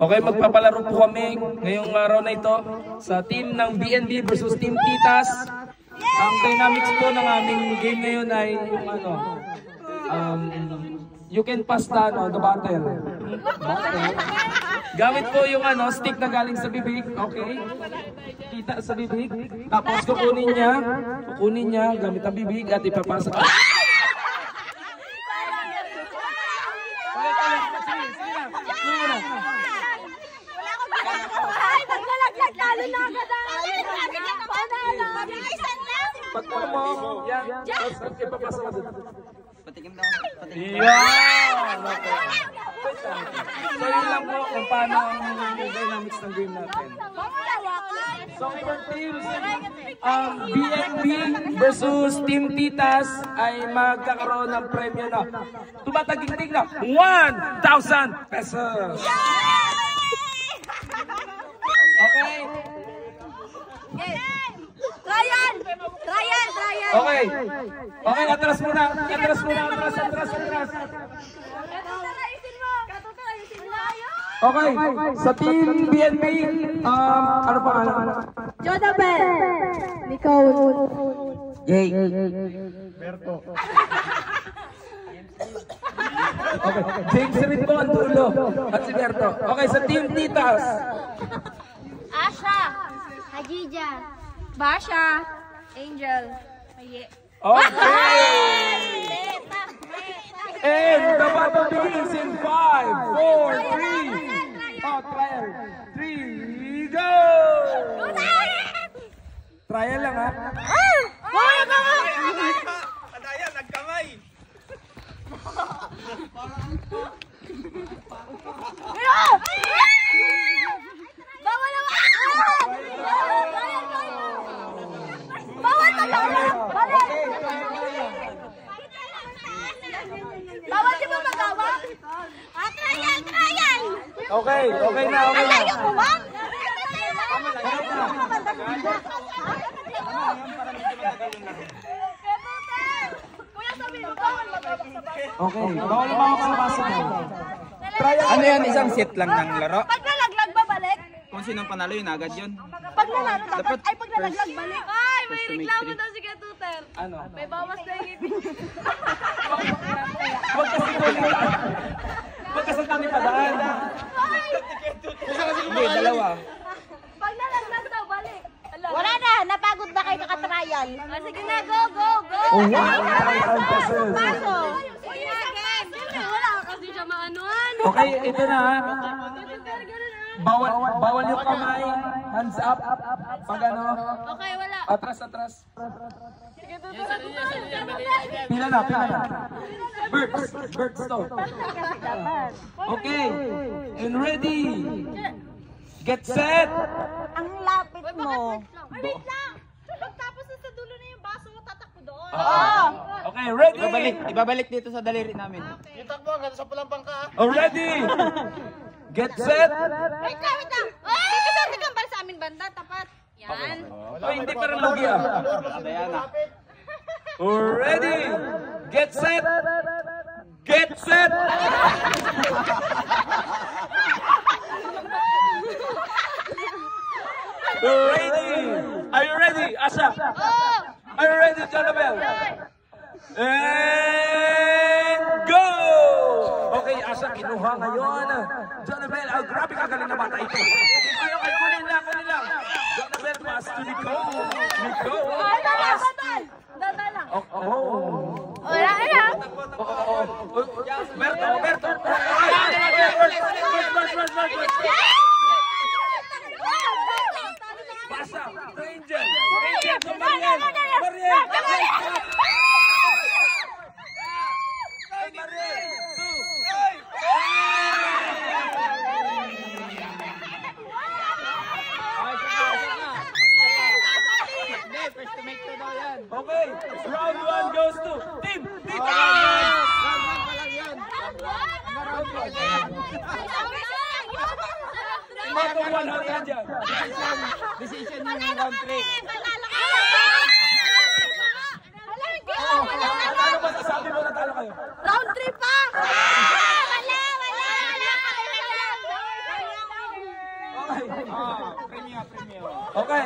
Okay, magpapalaro po kami ngayong araw na ito sa team ng BNB versus Team Titas. Ang dynamics po ng aming game ngayon ay yung you can pass the battle. Gamit po yung stick na galing sa bibig, okay? Kita sa bibig. Tapos kukunin niya gamit ang bibig at ipapasa. Pagpapasa mo, yan. Tapos ipapasa mo dito. Patikim daw. Yan! So yun lang po kung paano ang dynamics ng game natin. So for teams, BNB versus Team Titas ay magkakaroon ng premyo na tumataginting na 1,000 pesos! Okay? Ryan! Okay. Okay, atras muna. Atras. Okay, sa Team BNB, ano pa? Jonabel! Nicole! Yay! Berto. Okay, James Smith po ang dulo. At si Berto. Okay, sa Team Titas. Asha! Hadija! Basha! Angel! Okay! And the battle begins in 5, 4, 3. Oh, trial. 3, go! Trial lang, ha? Adaya, nagkamay! Bawal naman! Bawal na lang! Bawal di ba magawa? Trial! Okay na. Ayaw mo ba? Kuya sabi mo, bawal magawa sa baso. Okay, bawal mga sa baso. Ano yan? Isang set lang ng laro? Pag nalaglag ba balik? Kung sinong panalo yun, agad yun. Pag nanalo dapat, ay pag nalaglag balik. Ay, may to make reklamo three. daw si Katuter. Ano? May bawas na yung ngipin. Huwag kasi kami padaan. Hindi, dalawa. Pag nalaglag daw, balik. Wala na, napagod na kayo nakatrial. Sige na, go! Oh, wow! Paso! Sige, again! Wala ka kasi siya maanuan. Okay, ito na, ha? Bawal yung kamay. Hands up. Pag ano. Okay, wala. Atras. Pila na. Birds to. Okay. And ready. Get set. Ang lapit mo. Wait lang! Tapos sa dulo na yung baso, tatakbo doon. Okay, ready. Ibabalik dito sa daliri namin. Ready. Get set. Wait lang! Kasi kambal sa amin banda, tapat. Yan. Oh, hindi pa rin lugi, ah. Adaya na. Ready. Get set. Get set. Ready. Are you ready, Asha? Are you ready, Jonabel? And go! Okay, Asha, kinuha ngayon. Jonabel, grabe ka galing na bata ito. Okay, kunin lang. Jonabel, pass to Nicole. Pass. Dada lang. Wala na. Berto. Pasa, Angel, Mariel. Okay, round 1 goes to Team Matong 100 dyan. Decision yung round 3. Ano ba sasabi mo na talo kayo? Round 3 pa! Okay. Premium. Okay.